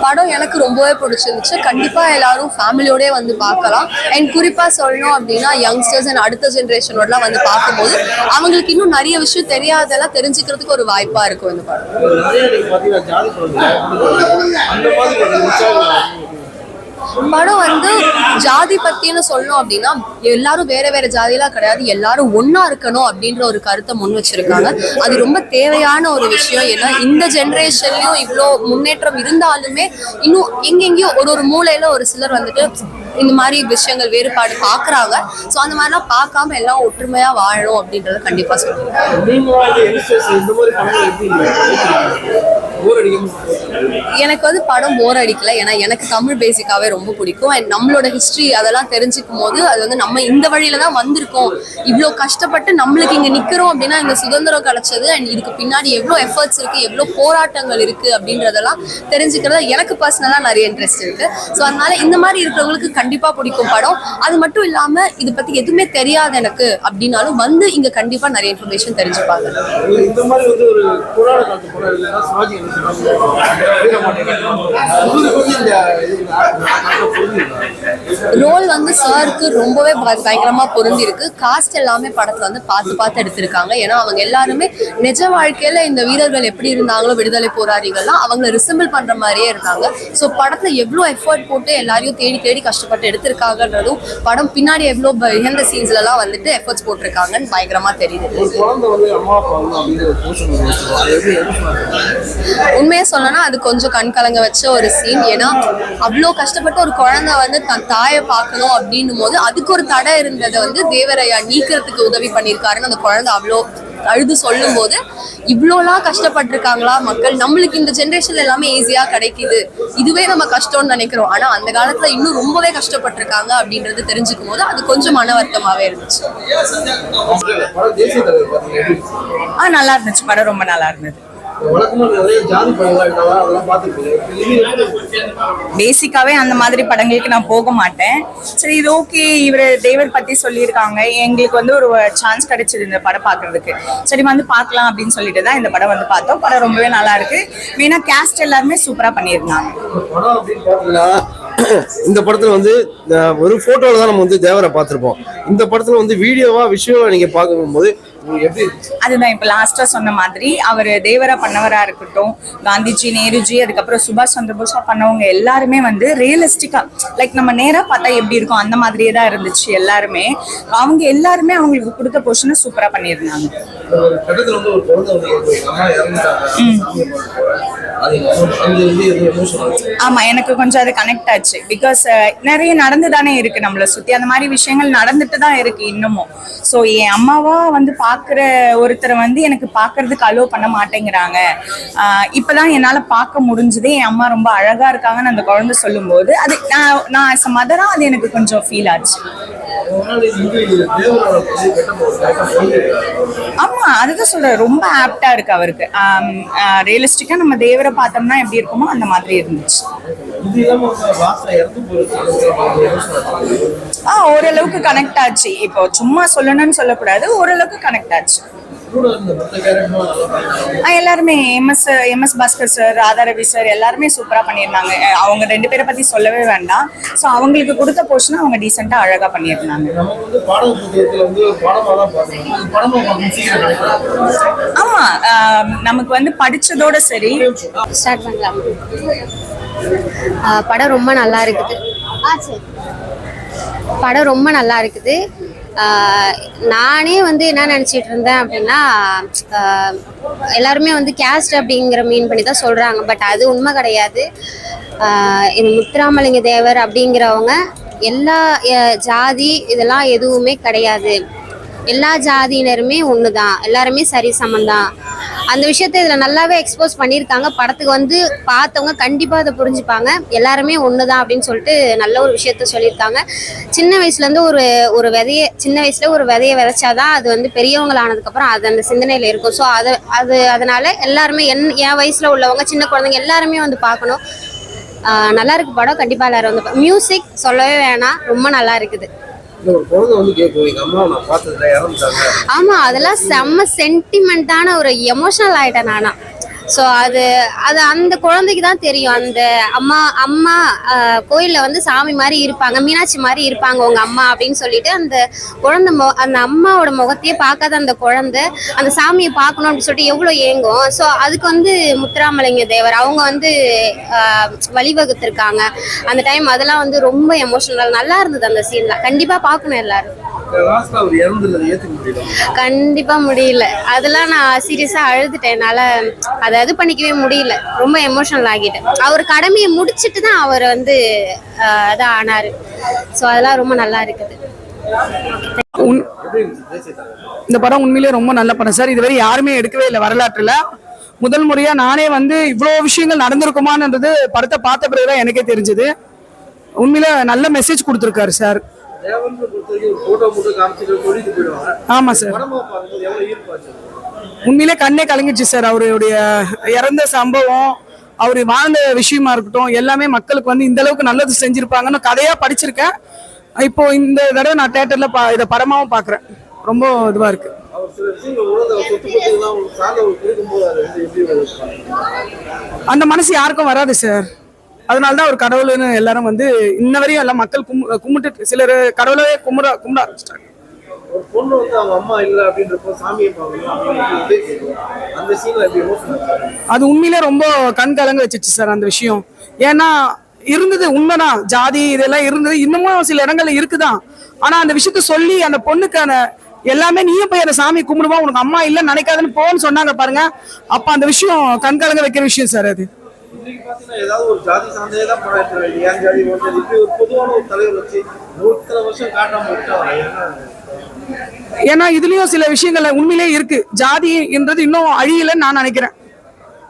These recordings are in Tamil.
படம் எனக்கு ரொம்பவே பிடிச்சிருந்துச்சு. கண்டிப்பா எல்லாரும் ஃபேமிலியோடய வந்து பார்க்கலாம். அண்ட் குறிப்பா சொல்லணும் அப்படின்னா யங்ஸ்டர்ஸ் அண்ட் அடுத்த ஜென்ரேஷனோடலாம் வந்து பார்க்கும்போது அவங்களுக்கு இன்னும் நிறைய விஷயம் தெரியாதெல்லாம் தெரிஞ்சுக்கிறதுக்கு ஒரு வாய்ப்பா இருக்கும் இந்த படம். படம் வந்து ஜாதி பத்தின்னு சொல்லணும் அப்படின்னா எல்லாரும் வேற வேற ஜாதியெல்லாம் கிடையாது, எல்லாரும் ஒன்னா இருக்கணும் அப்படின்ற ஒரு கருத்தை முன் வச்சிருக்காங்க. அது ரொம்ப தேவையான ஒரு விஷயம். ஏன்னா இந்த ஜென்ரேஷன்லயும் இவ்வளோ முன்னேற்றம் இருந்தாலுமே இன்னும் எங்கெங்கயோ ஒரு மூலையில ஒரு சிலர் வந்துட்டு இந்த மாதிரி விஷயங்கள் வேறுபாடு பாக்குறாங்க. ஸோ அந்த மாதிரிலாம் பார்க்காம எல்லாம் ஒற்றுமையா வாழணும் அப்படின்றத கண்டிப்பா சொல்லுவேன். எனக்கு வந்து படம் போர் அடிக்கல. ஏன்னா எனக்கு தமிழ் பேசிக்காவே ரொம்ப பிடிக்கும். அண்ட் நம்மளோட ஹிஸ்டரி அதெல்லாம் தெரிஞ்சுக்கும் போது அது வந்து நம்ம இந்த வழியில தான் வந்திருக்கோம், இவ்வளோ கஷ்டப்பட்டு நம்மளுக்கு இங்க நிக்கிறோம் அப்படின்னா இந்த சுதந்திரம் கிடைச்சது அண்ட் இதுக்கு பின்னாடி எவ்வளோ எஃபர்ட்ஸ் இருக்கு, எவ்வளோ போராட்டங்கள் இருக்கு அப்படின்றதெல்லாம் தெரிஞ்சுக்கிறத எனக்கு பர்சனலா நிறைய இன்ட்ரெஸ்ட் இருக்கு. ஸோ அதனால இந்த மாதிரி இருக்கிறவங்களுக்கு கண்டிப்பா பிடிக்கும் படம். அது மட்டும் இல்லாம இதை பத்தி எதுவுமே தெரியாது எனக்கு அப்படின்னாலும் வந்து இங்க கண்டிப்பா நிறைய இன்ஃபர்மேஷன் தெரிஞ்சுப்பாங்க. ரோல் வந்து சாருக்கு ரொம்பவே பயங்கரமா பொருந்தி இருக்கு. காஸ்ட் எல்லாமே படத்துல வந்து பார்த்து பார்த்து எடுத்திருக்காங்க. ஏன்னா அவங்க எல்லாருமே நிஜ வாழ்க்கையில இந்த வீரர்கள் எப்படி இருந்தாங்களோ விடுதலை போராளிகள்லாம் அவங்கள ரிசம்பிள் பண்ற மாதிரியே இருந்தாங்க. ஸோ படத்துல எவ்வளோ எஃபர்ட் போட்டு எல்லாரையும் தேடி தேடி கஷ்டப்பட்டு எடுத்திருக்காங்கன்றதும் படம் பின்னாடி எவ்வளோ பிஹைண்ட் தி சீன்ஸ்ல எல்லாம் வந்துட்டு எஃபர்ட்ஸ் போட்டிருக்காங்கன்னு பயங்கரமா தெரியுது. உண்மையா சொல்லனா அது கொஞ்சம் கண் கலங்க வச்ச ஒரு சீன். ஏன்னா அவ்வளோ கஷ்டப்பட்டு ஒரு குழந்தை வந்து தன் தாயை பார்க்கணும் அப்படின்னும் போது அதுக்கு ஒரு தடை இருந்ததை வந்து தேவரையா நீக்கிறதுக்கு உதவி பண்ணியிருக்காருன்னு அந்த குழந்தை அவ்வளோ அழுது சொல்லும் போது இவ்வளோலாம் கஷ்டப்பட்டிருக்காங்களா மக்கள், நம்மளுக்கு இந்த ஜென்ரேஷன்ல எல்லாமே ஈஸியா கிடைக்குது, இதுவே நம்ம கஷ்டம்னு நினைக்கிறோம். ஆனா அந்த காலத்துல இன்னும் ரொம்பவே கஷ்டப்பட்டிருக்காங்க அப்படின்றது தெரிஞ்சுக்கும் போது அது கொஞ்சம் மன வருத்தமாவே இருந்துச்சு. நல்லா இருந்துச்சு, படம் ரொம்ப நல்லா இருந்தது. பேசிக்காவே அந்த மாதிரி படங்களுக்கு நான் போக மாட்டேன். சரி இது ஓகே, இவர் தேவர் பத்தி சொல்லியிருக்காங்க, எங்களுக்கு வந்து ஒரு சான்ஸ் கிடைச்சது இந்த படம் பாக்குறதுக்கு, சரி வந்து பார்க்கலாம் அப்படின்னு சொல்லிட்டு தான் இந்த படம் வந்து பார்த்தோம். படம் ரொம்பவே நல்லா இருக்கு. மெயினா கேஸ்ட் எல்லாருமே சூப்பரா பண்ணியிருந்தாங்க. இந்த படத்துல வந்து ஒரு போட்டோல தான் நம்ம வந்து தேவரை பார்த்திருப்போம். இந்த படத்துல வந்து வீடியோவா விஷுவலா நீங்க பார்க்கும்போது அதுதான் இப்ப லாஸ்டா சொன்ன மாதிரி அவர் தேவரா பண்ணவரா இருக்கட்டும், காந்திஜி, நேருஜி, அதுக்கப்புறம் சுபாஷ் சந்திர போஸா பண்ணவங்க எல்லாருமே வந்து ரியலிஸ்டிக்கா லைக் நம்ம நேரா பார்த்தா எப்படி இருக்கும் அந்த மாதிரியே தான் இருந்துச்சு. எல்லாருமே அவங்க எல்லாருமே அவங்களுக்கு கொடுத்த போர்ஷனை சூப்பரா பண்ணியிருந்தாங்க. ஆமா, எனக்கு கொஞ்சம் அது கனெக்ட் ஆச்சு. பிகாஸ் நிறைய நடந்துதானே இருக்கு நம்மளை சுத்தி, அந்த மாதிரி விஷயங்கள் நடந்துட்டு தான் இருக்கு இன்னமும். ஸோ என் அம்மாவா வந்து பாக்குற ஒருத்தரை வந்து எனக்கு பாக்குறதுக்கு அலோ பண்ண மாட்டேங்கிறாங்க, இப்பதான் என்னால பார்க்க முடிஞ்சது, என் அம்மா ரொம்ப அழகா இருக்காங்கன்னு அந்த குழந்தை சொல்லும் போது அது நான் ஆஸ் அ மதரா அது எனக்கு கொஞ்சம் ஃபீல் ஆச்சு. ஆமா, அதுதான் சொல்றேன், ரொம்ப ஆப்டா இருக்கு அவருக்கு. ரியலிஸ்டிக்கா நம்ம தேவரை பார்த்தோம்னா எப்படி இருக்குமோ அந்த மாதிரி இருந்துச்சு. ஓரளவுக்கு கனெக்ட் ஆச்சு. இப்போ சும்மா சொல்லணும்னு சொல்லக்கூடாது, ஓரளவுக்கு கனெக்ட் ஆச்சு. எல்லாருமே MS Bhaskar sir, Radha Ravi sir எல்லாருமே சூப்பரா பண்ணியிருந்தாங்க. அவங்க ரெண்டு பேரை பத்தி சொல்லவே வேண்டாம். ஸோ அவங்களுக்கு கொடுத்த போர்ஷன் அவங்க டீசெண்டா அழகா பண்ணியிருந்தாங்க. ஆமா, நமக்கு வந்து படிச்சதோட சரி. ஸ்டார்ட் பண்ணலாம். படம் ரொம்ப நல்லா இருக்குது. படம் ரொம்ப நல்லா இருக்குது. நானே வந்து என்ன நினச்சிட்டு இருந்தேன் அப்படின்னா எல்லாருமே வந்து கேஸ்ட் அப்படிங்கிற மீன் பண்ணி தான் சொல்கிறாங்க. பட் அது உண்மை கிடையாது. இந்த முத்துராமலிங்க தேவர் அப்படிங்கிறவங்க எல்லா ஜாதி இதெல்லாம் எதுவுமே கிடையாது. எல்லா ஜாதியினருமே ஒன்று தான், எல்லாருமே சரி சமந்தான். அந்த விஷயத்த இதில் நல்லாவே எக்ஸ்போஸ் பண்ணியிருக்காங்க. படத்துக்கு வந்து பார்த்தவங்க கண்டிப்பாக அதை புரிஞ்சுப்பாங்க. எல்லாருமே ஒன்று தான் அப்படின்னு சொல்லிட்டு நல்ல ஒரு விஷயத்த சொல்லியிருக்காங்க. சின்ன வயசுலேருந்து சின்ன வயசில் ஒரு விதையை விதைச்சாதான் அது வந்து பெரியவங்களானதுக்கப்புறம் அது அந்த சிந்தனையில் இருக்கும். ஸோ அதனால எல்லாருமே என் வயசில் உள்ளவங்க, சின்ன குழந்தைங்க எல்லாருமே வந்து பார்க்கணும். நல்லா இருக்கு படம். கண்டிப்பாக எல்லாரும் வந்து மியூசிக் சொல்லவே வேணாம், ரொம்ப நல்லா இருக்குது. ஆமா, அதெல்லாம் செம்ம சென்டிமெண்டான ஒரு எமோஷனல் ஆயிட்டேன் நானா. ஸோ அது அந்த குழந்தைக்கு தான் தெரியும். அந்த அம்மா கோயிலில் வந்து சாமி மாதிரி இருப்பாங்க, மீனாட்சி மாதிரி இருப்பாங்க உங்க அம்மா அப்படின்னு சொல்லிட்டு அந்த குழந்தை அந்த அம்மாவோட முகத்தையே பார்க்காத அந்த குழந்தை அந்த சாமியை பார்க்கணும் அப்படின்னு சொல்லிட்டு எவ்வளோ ஏங்கும். ஸோ அதுக்கு வந்து முத்துராமலிங்க தேவர் அவங்க வந்து வழிவகுத்திருக்காங்க அந்த டைம். அதெல்லாம் வந்து ரொம்ப எமோஷனல், நல்லா இருந்தது அந்த சீன்லாம். கண்டிப்பா பார்க்கணும் எல்லாரும். கண்டிப்பா முடியல, அதெல்லாம் நான் சீரியஸா அழுதுட்டேன். என்னால அதை இது பண்ணிக்கவே முடியல, ரொம்ப எமோஷனல் ஆகிட்டேன். அவர் கடமையை முடிச்சுட்டு தான் அவர் வந்து அதான் ஆனாரு. ஸோ அதெல்லாம் ரொம்ப நல்லா இருக்குது. இந்த படம் உண்மையிலேயே ரொம்ப நல்ல படம் சார். இதுவரை யாருமே எடுக்கவே இல்லை வரலாற்றுல. முதல் முறையா நானே வந்து இவ்வளோ விஷயங்கள் நடந்திருக்குமான்றது படத்தை பார்த்த பிறகுதான் எனக்கே தெரிஞ்சது. உண்மையில நல்ல மெசேஜ் கொடுத்துருக்காரு சார். ஆமா சார், உண்மையிலே கண்ணே கலங்கிடுச்சு சார். அவருடைய இறந்த சம்பவம், அவரு வாழ்ந்த விஷயமா இருக்கட்டும், எல்லாமே மக்களுக்கு வந்து இந்த அளவுக்கு நல்லது செஞ்சிருப்பாங்கன்னு கதையா படிச்சிருக்கேன். இப்போ இந்த தடவை நான் தியேட்டர்ல இதை படமாவும் பாக்குறேன். ரொம்ப இதுவா இருக்கு. அந்த மனசு யாருக்கும் வராது சார். அதனாலதான் ஒரு கடவுள்னு எல்லாரும் வந்து இன்ன வரையும் எல்லாம் மக்கள் கும்பிட்டு சிலர் கடவுளவே கும்பிட ஆரம்பிச்சிட்டாங்க. அது உண்மையிலே ரொம்ப கண் கலங்க வச்சிச்சு சார் அந்த விஷயம். ஏன்னா இருந்தது உண்மைதான், ஜாதி இதெல்லாம் இருந்தது, இன்னமும் சில இடங்கள்ல இருக்குதான். ஆனா அந்த விஷயத்த சொல்லி அந்த பொண்ணுக்கான எல்லாமே நீயும் போய் அந்த சாமி கும்பிடுவா, உனக்கு அம்மா இல்ல நினைக்காதுன்னு போன்னு சொன்னாங்க பாருங்க. அப்ப அந்த விஷயம் கண் கலங்க வைக்கிற விஷயம் சார் அது. ஏன்னா இதுலயும் சில விஷயங்கள் உண்மையிலே இருக்கு. ஜாதின்றது இன்னும் அழியலன்னு நான் நினைக்கிறேன்.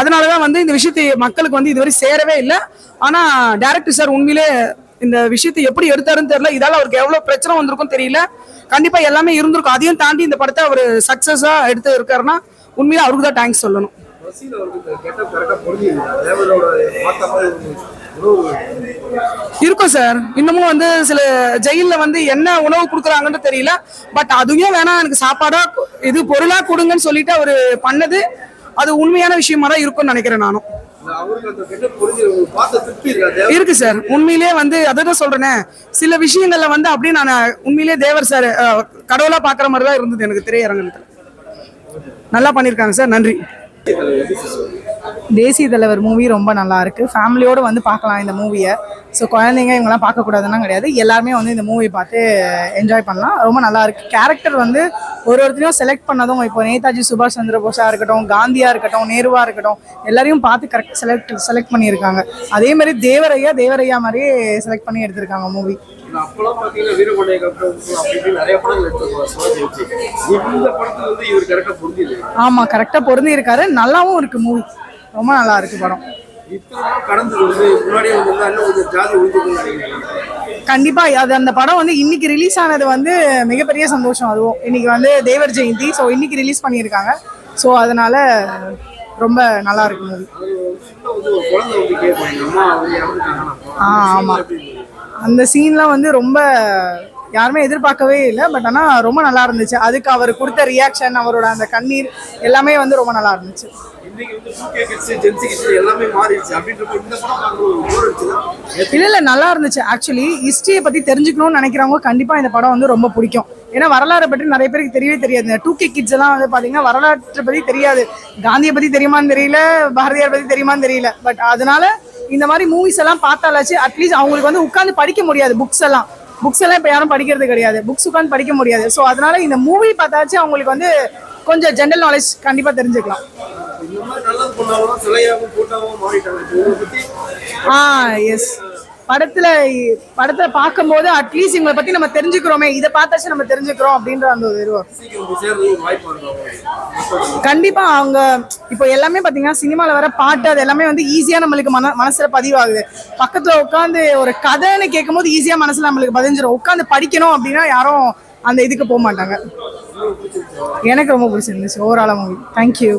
அதனாலதான் வந்து இந்த விஷயத்தை மக்களுக்கு வந்து இதுவரை சேரவே இல்லை. ஆனா டைரக்டர் சார் உண்மையிலே இந்த விஷயத்தை எப்படி எடுத்தாருன்னு தெரியல. இதால அவருக்கு எவ்வளவு பிரச்சனை வந்திருக்கும் தெரியல. கண்டிப்பா எல்லாமே இருந்திருக்கும். அதையும் தாண்டி இந்த படத்தை அவர் சக்சஸா எடுத்து இருக்காருன்னா உண்மையிலே அவருக்கு தான் தேங்க்ஸ் சொல்லணும். இருக்கும் சார். இன்னமும் வந்து சில ஜெயில வந்து என்ன உணவு கொடுக்குறாங்கன்னு தெரியல. பட் அதுவும் வேணாம், எனக்கு சாப்பாடா இது பொருளா கொடுங்கன்னு சொல்லிட்டு அவரு பண்ணது அது உண்மையான விஷயமா தான் இருக்கும்னு நினைக்கிறேன் நானும். இருக்கு சார். உண்மையிலே வந்து அதான் சொல்றேனே, சில விஷயங்கள்ல வந்து அப்படியே நான் உண்மையிலேயே தேவர் சார் கடவுளா பாக்குற மாதிரி தான் இருந்தது எனக்கு திரையரங்கத்துல. நல்லா பண்ணிருக்காங்க சார், நன்றி. தேசிய தலைவர் மூவி ரொம்ப நல்லா இருக்கு. ஃபேமிலியோடு வந்து பார்க்கலாம் இந்த மூவியை. ஸோ குழந்தைங்க இவங்கெல்லாம் பார்க்கக்கூடாதுன்னா கிடையாது, எல்லாருமே வந்து இந்த மூவி பார்த்து என்ஜாய் பண்ணலாம். ரொம்ப நல்லா இருக்கு. கேரக்டர் வந்து ஒருத்தரையும் செலக்ட் பண்ணதும், இப்போ நேதாஜி சுபாஷ் சந்திர போஸா இருக்கட்டும், காந்தியா இருக்கட்டும், நேருவா இருக்கட்டும், எல்லாரையும் பார்த்து கரெக்டாக செலக்ட் பண்ணியிருக்காங்க. அதே மாதிரி தேவரையா மாதிரியே செலக்ட் பண்ணி எடுத்திருக்காங்க மூவி. ஆமா, கரெக்டா பொருந்தி இருக்காரு. நல்லாவும் இருக்கு மூவி, ரொம்ப நல்லா இருக்கு படம். கண்டிப்பா அது அந்த படம் வந்து இன்னைக்கு ரிலீஸ் ஆனது வந்து மிகப்பெரிய சந்தோஷம். அதுவும் இன்னைக்கு வந்து தேவர் ஜெயந்தி, ஸோ இன்னைக்கு ரிலீஸ் பண்ணியிருக்காங்க. ஸோ அதனால ரொம்ப நல்லா இருக்கு மூவி. ஆமா, அந்த சீன்லாம் வந்து ரொம்ப யாருமே எதிர்பார்க்கவே இல்லை. பட் ஆனால் ரொம்ப நல்லா இருந்துச்சு. அதுக்கு அவர் கொடுத்த ரியாக்ஷன், அவரோட அந்த கண்ணீர் எல்லாமே வந்து ரொம்ப நல்லா இருந்துச்சு. இல்ல நல்லா இருந்துச்சு. ஆக்சுவலி ஹிஸ்டரியை பத்தி தெரிஞ்சுக்கணும்னு நினைக்கிறவங்க கண்டிப்பா இந்த படம் வந்து ரொம்ப பிடிக்கும். ஏன்னா வரலாறை பற்றி நிறைய பேருக்கு தெரியவே தெரியாது. இந்த 2K கிட்ஸ் எல்லாம் வந்து பாத்தீங்கன்னா வரலாற்றை பத்தி தெரியாது. காந்தியை பத்தி தெரியுமான்னு தெரியல, பாரதியார் பத்தி தெரியுமான்னு தெரியல. பட் அதனால இந்த மாதிரி மூவிஸ் எல்லாம் பார்த்தாலாச்சு அட்லீஸ்ட் அவங்களுக்கு வந்து உட்காந்து படிக்க முடியாது புக்ஸ் எல்லாம். புக்ஸ் எல்லாம் இப்போ யாரும் படிக்கிறது கிடையாது, புக்ஸ் உட்காந்து படிக்க முடியாது. ஸோ அதனால இந்த மூவி பார்த்தாச்சும் அவங்களுக்கு வந்து கொஞ்சம் ஜென்ரல் நாலேஜ் கண்டிப்பா தெரிஞ்சுக்கலாம். எஸ், படத்துல பார்க்கும்போது அட்லீஸ்ட் இவங்களை பத்தி நம்ம தெரிஞ்சுக்கிறோமே, இதை பார்த்தாச்சும் நம்ம தெரிஞ்சுக்கிறோம் அப்படின்ற அந்த ஒரு இது கண்டிப்பா. அவங்க இப்போ எல்லாமே பாத்தீங்கன்னா சினிமால வர பாட்டு அது எல்லாமே வந்து ஈஸியா நம்மளுக்கு மனசுல பதிவாகுது. பக்கத்துல உட்காந்து ஒரு கதைன்னு கேட்கும் போது ஈஸியா மனசுல நம்மளுக்கு பதிஞ்சிடும். உட்காந்து படிக்கணும் அப்படின்னா யாரும் அந்த இதுக்கு போக மாட்டாங்க. எனக்கு ரொம்ப பிடிச்சிருந்துச்சு ஓவராலா மூவி. தேங்க்யூ.